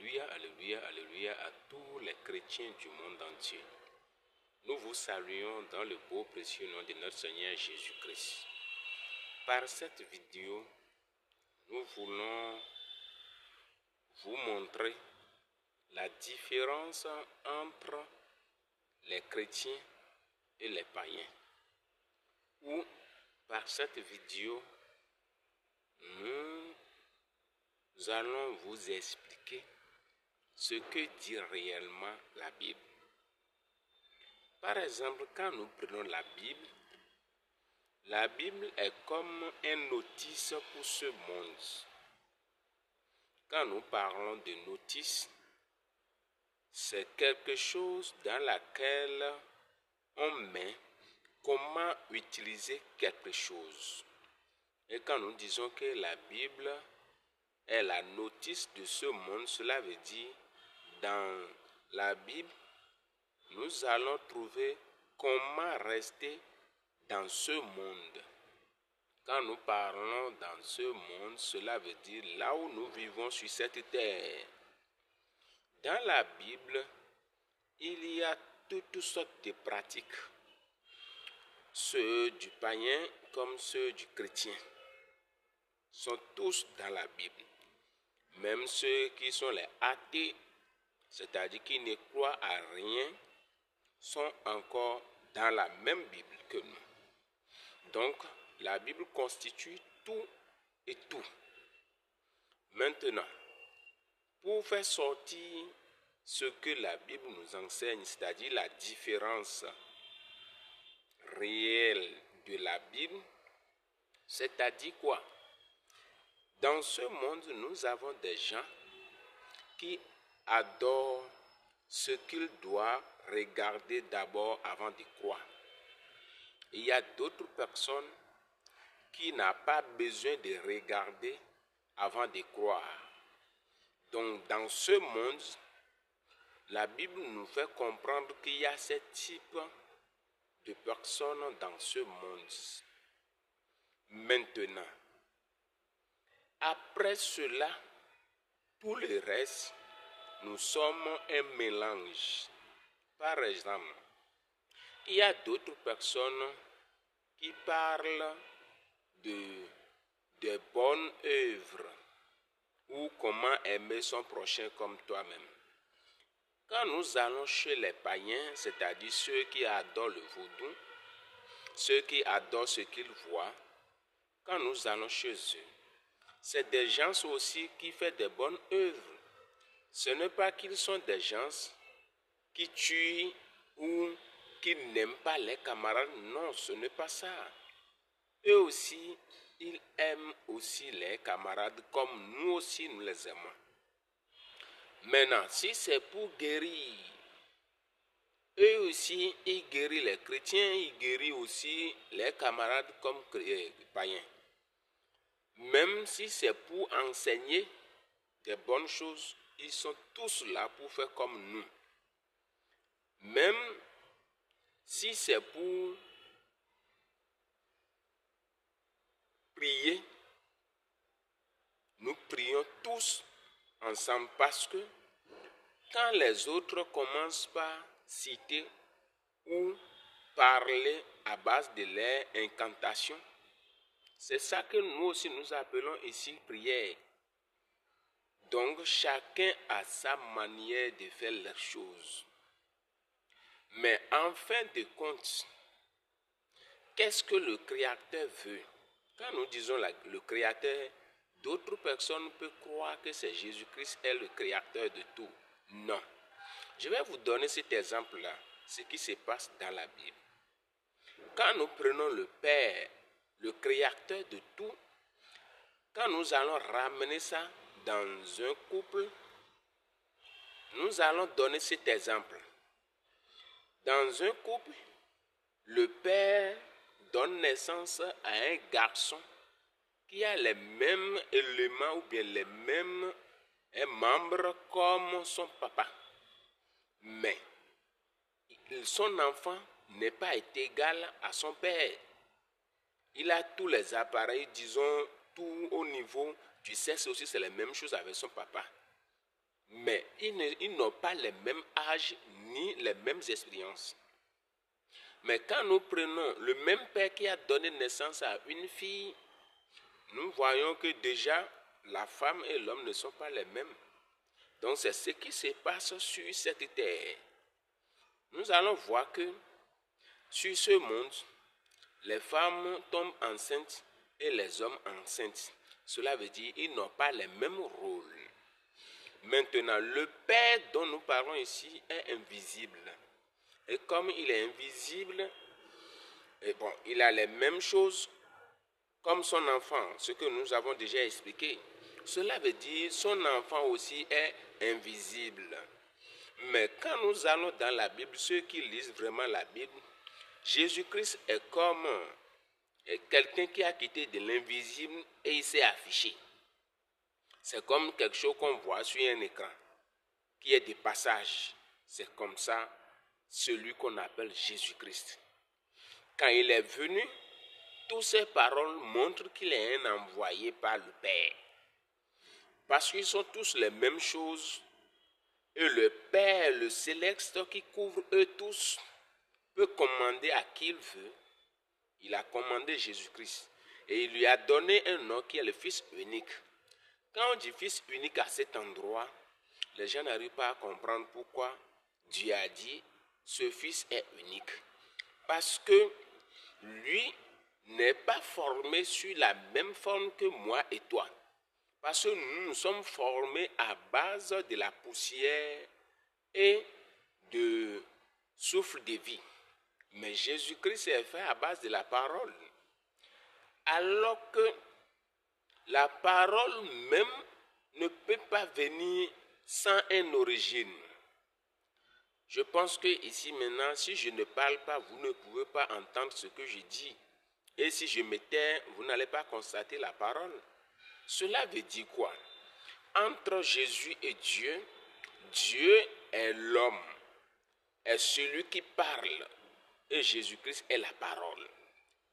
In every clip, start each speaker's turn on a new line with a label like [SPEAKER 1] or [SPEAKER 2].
[SPEAKER 1] Alléluia, alléluia, alléluia à tous les chrétiens du monde entier. Nous vous saluons dans le beau précieux nom de notre Seigneur Jésus-Christ. Par cette vidéo, nous voulons vous montrer la différence entre les chrétiens et les païens. Ou par cette vidéo, nous allons vous expliquer ce que dit réellement la Bible. Par exemple, quand nous prenons la Bible est comme un notice pour ce monde. Quand nous parlons de notice, c'est quelque chose dans laquelle on met comment utiliser quelque chose. Et quand nous disons que la Bible est la notice de ce monde, cela veut dire dans la Bible, nous allons trouver comment rester dans ce monde. Quand nous parlons dans ce monde, cela veut dire là où nous vivons sur cette terre. Dans la Bible, il y a toutes sortes de pratiques. Ceux du païen comme ceux du chrétien sont tous dans la Bible. Même ceux qui sont les athées, c'est-à-dire qui ne croient à rien, sont encore dans la même Bible que nous. Donc, la Bible constitue tout et tout. Maintenant, pour faire sortir ce que la Bible nous enseigne, c'est-à-dire la différence réelle de la Bible, c'est-à-dire quoi? Dans ce monde, nous avons des gens qui adorent ce qu'ils doivent regarder d'abord avant de croire. Il y a d'autres personnes qui n'ont pas besoin de regarder avant de croire. Donc, dans ce monde, la Bible nous fait comprendre qu'il y a ce type de personnes dans ce monde. Maintenant, après cela, tout le reste, nous sommes un mélange. Par exemple, il y a d'autres personnes qui parlent de bonnes œuvres ou comment aimer son prochain comme toi-même. Quand nous allons chez les païens, c'est-à-dire ceux qui adorent le vaudou, ceux qui adorent ce qu'ils voient, quand nous allons chez eux, c'est des gens aussi qui font des bonnes œuvres. Ce n'est pas qu'ils sont des gens qui tuent ou qui n'aiment pas les camarades. Non, ce n'est pas ça. Eux aussi, ils aiment aussi les camarades comme nous aussi nous les aimons. Maintenant, si c'est pour guérir, eux aussi, ils guérissent les chrétiens, ils guérissent aussi les camarades comme païens. Même si c'est pour enseigner des bonnes choses, ils sont tous là pour faire comme nous. Même si c'est pour prier, nous prions tous ensemble parce que quand les autres commencent par citer ou parler à base de leur incantation, c'est ça que nous aussi nous appelons ici prière. Donc chacun a sa manière de faire les choses. Mais en fin de compte, qu'est-ce que le Créateur veut? Quand nous disons le Créateur, d'autres personnes peuvent croire que c'est Jésus-Christ est le Créateur de tout. Non. Je vais vous donner cet exemple-là, ce qui se passe dans la Bible. Quand nous prenons le Père, le Créateur de tout, quand nous allons ramener ça dans un couple, nous allons donner cet exemple. Dans un couple, le père donne naissance à un garçon qui a les mêmes éléments ou bien les mêmes membres comme son papa. Mais son enfant n'est pas égal à son père. Il a tous les appareils, disons, tout au niveau du sexe aussi, c'est la même chose avec son papa. mais ils n'ont pas les mêmes âges ni les mêmes expériences. Mais quand nous prenons le même père qui a donné naissance à une fille, nous voyons que déjà la femme et l'homme ne sont pas les mêmes. Donc c'est ce qui se passe sur cette terre. Nous allons voir que sur ce monde, les femmes tombent enceintes et les hommes enceintes. Cela veut dire qu'ils n'ont pas les mêmes rôles. Maintenant, le Père dont nous parlons ici est invisible. Et comme il est invisible, il a les mêmes choses comme son enfant, ce que nous avons déjà expliqué. Cela veut dire son enfant aussi est invisible. Mais quand nous allons dans la Bible, ceux qui lisent vraiment la Bible, Jésus-Christ est comme quelqu'un qui a quitté de l'invisible et il s'est affiché. C'est comme quelque chose qu'on voit sur un écran, qui est de passage. C'est comme ça, celui qu'on appelle Jésus-Christ. Quand il est venu, toutes ces paroles montrent qu'il est un envoyé par le Père. Parce qu'ils sont tous les mêmes choses. Et le Père, le céleste qui couvre eux tous, peut commander à qui il veut. Il a commandé Jésus-Christ. Et il lui a donné un nom qui est le Fils unique. Quand on dit Fils unique à cet endroit, les gens n'arrivent pas à comprendre pourquoi Dieu a dit ce Fils est unique. Parce que lui n'est pas formé sur la même forme que moi et toi. Parce que nous sommes formés à base de la poussière et de souffle de vie. Mais Jésus-Christ est fait à base de la parole. Alors que la parole même ne peut pas venir sans une origine. Je pense que ici maintenant, si je ne parle pas, vous ne pouvez pas entendre ce que je dis. Et si je me tais, vous n'allez pas constater la parole. Cela veut dire quoi? Entre Jésus et Dieu, Dieu est l'homme, est celui qui parle, et Jésus-Christ est la parole.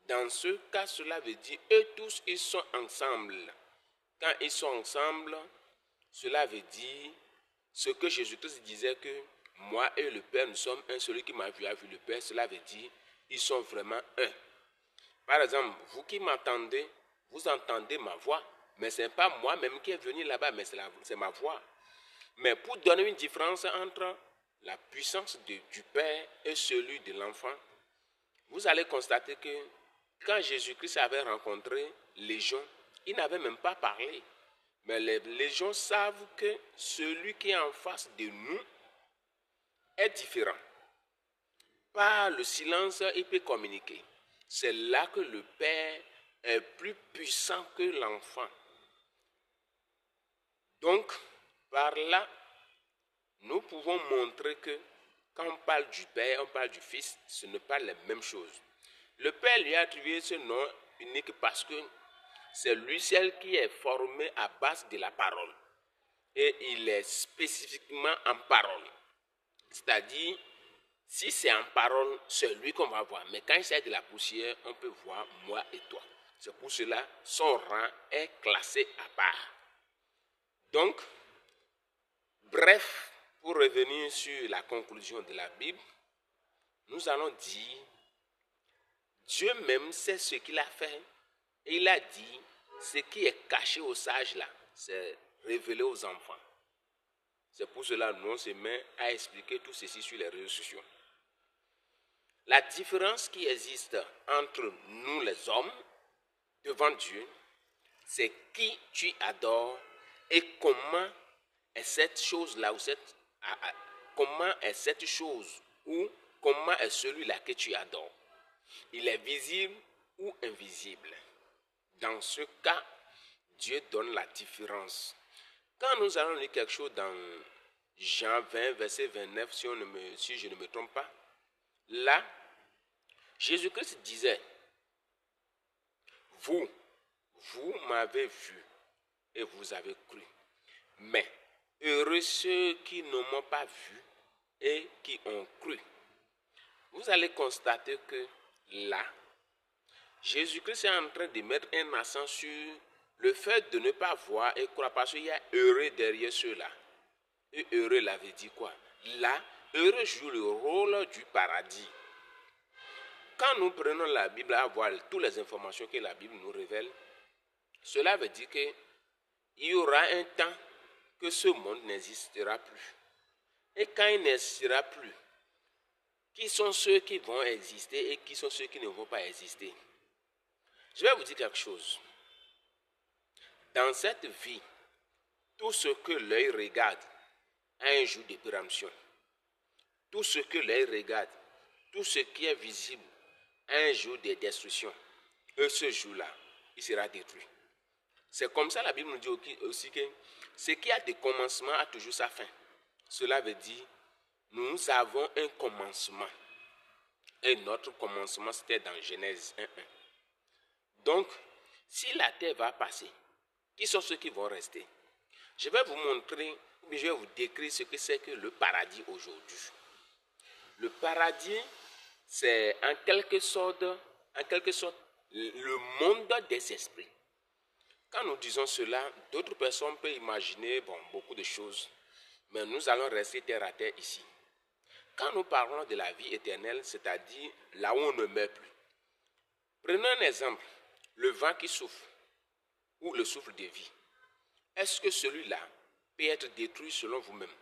[SPEAKER 1] Dans ce cas, cela veut dire eux tous, ils sont ensemble. Quand ils sont ensemble, cela veut dire ce que Jésus-Christ disait que moi et le Père, nous sommes un. Celui qui m'a vu a vu le Père. Cela veut dire ils sont vraiment un. Par exemple, vous qui m'entendez, vous entendez ma voix, mais ce n'est pas moi-même qui est venu là-bas, mais c'est ma voix. Mais pour donner une différence entre la puissance du Père et celui de l'enfant, vous allez constater que quand Jésus-Christ avait rencontré les gens, il n'avait même pas parlé. Mais les gens savent que celui qui est en face de nous est différent. Par le silence, il peut communiquer. C'est là que le Père est plus puissant que l'enfant. Donc, par là, nous pouvons montrer que quand on parle du Père, on parle du Fils, ce n'est pas la même chose. Le Père lui a attribué ce nom unique parce que c'est lui seul qui est formé à base de la parole. Et il est spécifiquement en parole. C'est-à-dire, si c'est en parole, c'est lui qu'on va voir. Mais quand il s'agit de la poussière, on peut voir moi et toi. C'est pour cela son rang est classé à part. Donc, bref, pour revenir sur la conclusion de la Bible, nous allons dire, Dieu même sait ce qu'il a fait. Et il a dit, ce qui est caché aux sages là, c'est révélé aux enfants. C'est pour cela que nous se met à expliquer tout ceci sur les réseaux sociaux. La différence qui existe entre nous les hommes devant Dieu, c'est qui tu adores et comment est cette chose-là ou comment est cette chose ou comment est celui-là que tu adores. Il est visible ou invisible. Dans ce cas, Dieu donne la différence. Quand nous allons lire quelque chose dans Jean 20, verset 29, si je ne me trompe pas, là, Jésus-Christ disait, vous m'avez vu et vous avez cru. Mais heureux ceux qui ne m'ont pas vu et qui ont cru. Vous allez constater que là, Jésus-Christ est en train de mettre un accent sur le fait de ne pas voir et croire parce qu'il y a heureux derrière ceux-là. Et heureux, là veut dire quoi? Là, heureux joue le rôle du paradis. Quand nous prenons la Bible à voir toutes les informations que la Bible nous révèle, cela veut dire qu'il y aura un temps que ce monde n'existera plus. Et quand il n'existera plus, qui sont ceux qui vont exister et qui sont ceux qui ne vont pas exister? Je vais vous dire quelque chose. Dans cette vie, tout ce que l'œil regarde a un jour de péremption. Tout ce que l'œil regarde, tout ce qui est visible a un jour de destruction. Et ce jour-là, il sera détruit. C'est comme ça la Bible nous dit aussi que ce qui a des commencements a toujours sa fin. Cela veut dire, nous avons un commencement. Et notre commencement, c'était dans Genèse 1.1. Donc, si la terre va passer, qui sont ceux qui vont rester? Je vais vous montrer, ou je vais vous décrire ce que c'est que le paradis aujourd'hui. Le paradis, c'est en quelque sorte le monde des esprits. Quand nous disons cela, d'autres personnes peuvent imaginer beaucoup de choses, mais nous allons rester terre à terre ici. Quand nous parlons de la vie éternelle, c'est-à-dire là où on ne meurt plus. Prenons un exemple, le vent qui souffle, ou le souffle de vie. Est-ce que celui-là peut être détruit selon vous-même?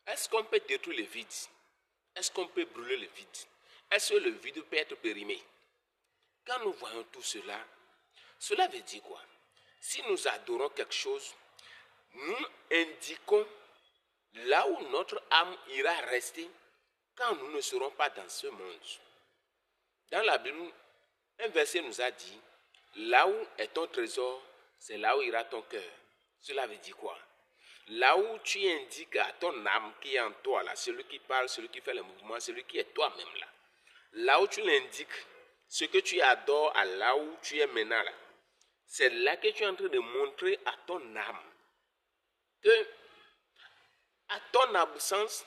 [SPEAKER 1] Est-ce qu'on peut détruire le vide? Est-ce qu'on peut brûler le vide? Est-ce que le vide peut être périmé? Quand nous voyons tout cela, cela veut dire quoi? Si nous adorons quelque chose, nous indiquons là où notre âme ira rester quand nous ne serons pas dans ce monde. Dans la Bible, un verset nous a dit, là où est ton trésor, c'est là où ira ton cœur. Cela veut dire quoi? Là où tu indiques à ton âme qui est en toi, là, celui qui parle, celui qui fait le mouvement, celui qui est toi-même là. Là où tu l'indiques, ce que tu adores à là où tu es maintenant là, c'est là que tu es en train de montrer à ton âme que à ton absence,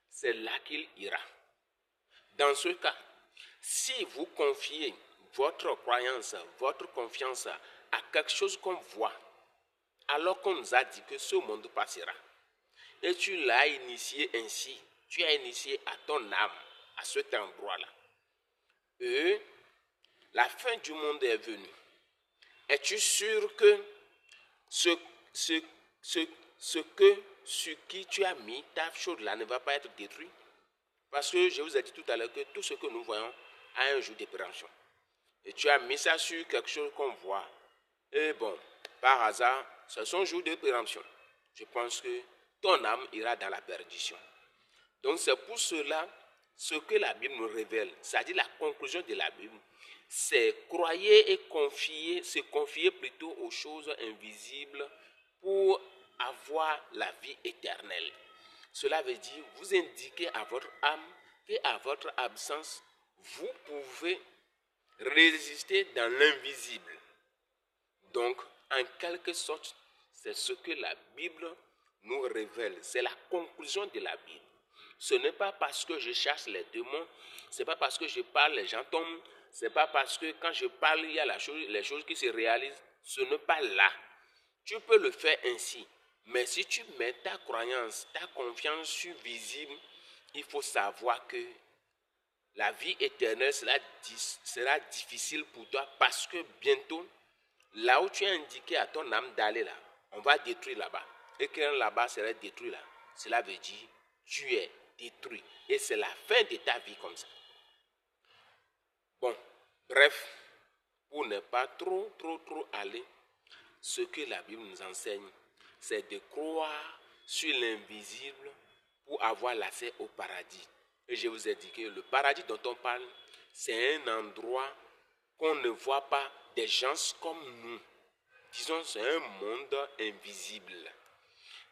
[SPEAKER 1] c'est là qu'il ira. Dans ce cas, si vous confiez votre croyance, votre confiance à quelque chose qu'on voit, alors qu'on nous a dit que ce monde passera, et tu l'as initié ainsi, tu as initié à ton âme, à cet endroit-là, et la fin du monde est venue. Es-tu sûr que sur qui tu as mis ta chose-là ne va pas être détruit? Parce que je vous ai dit tout à l'heure que tout ce que nous voyons a un jour de péremption. Et tu as mis ça sur quelque chose qu'on voit. Et par hasard, c'est son jour de péremption. Je pense que ton âme ira dans la perdition. Donc c'est pour cela, ce que la Bible nous révèle, c'est-à-dire la conclusion de la Bible, c'est croyer et se confier plutôt aux choses invisibles pour avoir la vie éternelle. Cela veut dire, vous indiquez à votre âme qu'à votre absence, vous pouvez résister dans l'invisible. Donc, en quelque sorte, c'est ce que la Bible nous révèle. C'est la conclusion de la Bible. Ce n'est pas parce que je chasse les démons, ce n'est pas parce que je parle, les gens tombent, ce n'est pas parce que quand je parle, il y a les choses qui se réalisent. Ce n'est pas là. Tu peux le faire ainsi. Mais si tu mets ta croyance, ta confiance sur visible, il faut savoir que la vie éternelle sera difficile pour toi parce que bientôt, là où tu as indiqué à ton âme d'aller là, on va détruire là-bas. Et quand là-bas sera détruit là, cela veut dire tu es détruit. Et c'est la fin de ta vie comme ça. Bref, pour ne pas trop aller, ce que la Bible nous enseigne, c'est de croire sur l'invisible pour avoir l'accès au paradis. Et je vous ai dit que le paradis dont on parle, c'est un endroit qu'on ne voit pas des gens comme nous. Disons, c'est un monde invisible.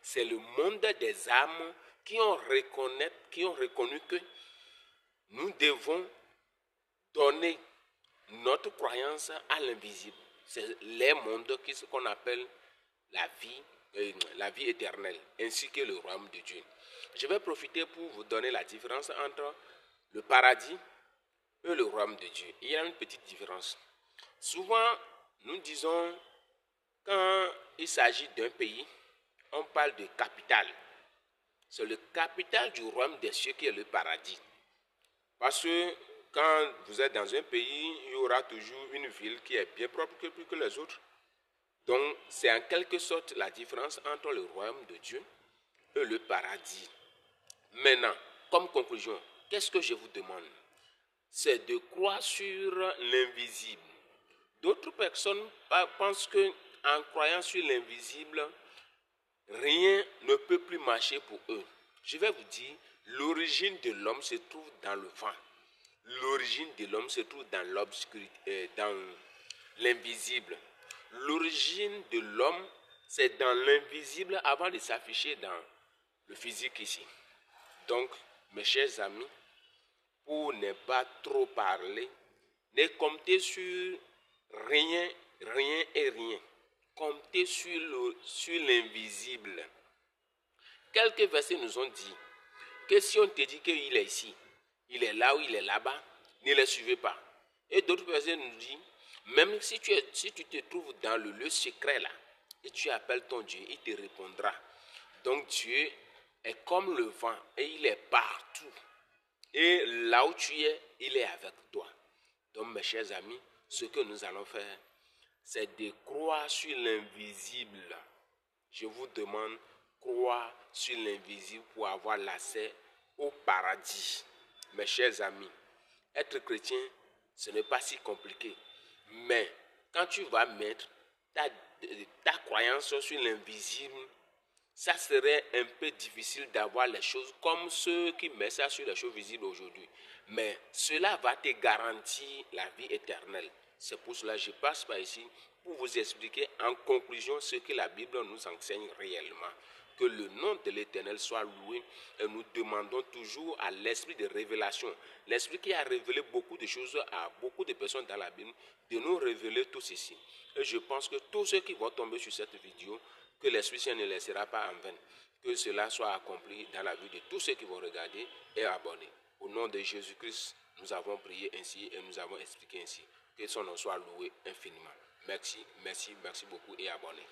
[SPEAKER 1] C'est le monde des âmes qui ont reconnu que nous devons donner notre croyance à l'invisible. C'est les mondes qu'on appelle la vie éternelle, ainsi que le royaume de Dieu. Je vais profiter pour vous donner la différence entre le paradis et le royaume de Dieu. Il y a une petite différence. Souvent, nous disons, quand il s'agit d'un pays, on parle de capitale. c'est le capital du royaume des cieux qui est le paradis. Parce que quand vous êtes dans un pays, il y aura toujours une ville qui est bien propre que les autres. Donc, c'est en quelque sorte la différence entre le royaume de Dieu et le paradis. Maintenant, comme conclusion, qu'est-ce que je vous demande? C'est de croire sur l'invisible. D'autres personnes pensent qu'en croyant sur l'invisible, rien ne peut plus marcher pour eux. Je vais vous dire, l'origine de l'homme se trouve dans le vent. L'origine de l'homme se trouve dans l'obscurité, dans l'invisible. L'origine de l'homme, c'est dans l'invisible avant de s'afficher dans le physique ici. Donc, mes chers amis, pour ne pas trop parler, ne comptez sur rien et rien. Comptez sur l'invisible. Quelques versets nous ont dit que si on te dit qu'il est ici, il est là ou il est là-bas, ne le suivez pas. Et d'autres versets nous disent, même si tu te trouves dans le lieu secret là, et tu appelles ton Dieu, il te répondra. Donc Dieu est comme le vent et il est partout. Et là où tu es, il est avec toi. Donc mes chers amis, ce que nous allons faire, c'est de croire sur l'invisible. Je vous demande, croire sur l'invisible pour avoir l'accès au paradis. Mes chers amis, être chrétien, ce n'est pas si compliqué. Mais quand tu vas mettre ta croyance sur l'invisible, ça serait un peu difficile d'avoir les choses comme ceux qui mettent ça sur les choses visibles aujourd'hui. Mais cela va te garantir la vie éternelle. C'est pour cela que je passe par ici pour vous expliquer en conclusion ce que la Bible nous enseigne réellement. Que le nom de l'Éternel soit loué et nous demandons toujours à l'esprit de révélation, l'esprit qui a révélé beaucoup de choses à beaucoup de personnes dans la Bible, de nous révéler tout ceci. Et je pense que tous ceux qui vont tomber sur cette vidéo, que l'Esprit Saint ne laissera pas en vain, que cela soit accompli dans la vie de tous ceux qui vont regarder et abonner. Au nom de Jésus-Christ, nous avons prié ainsi et nous avons expliqué ainsi. Que son nom soit loué infiniment. Merci beaucoup et abonnez.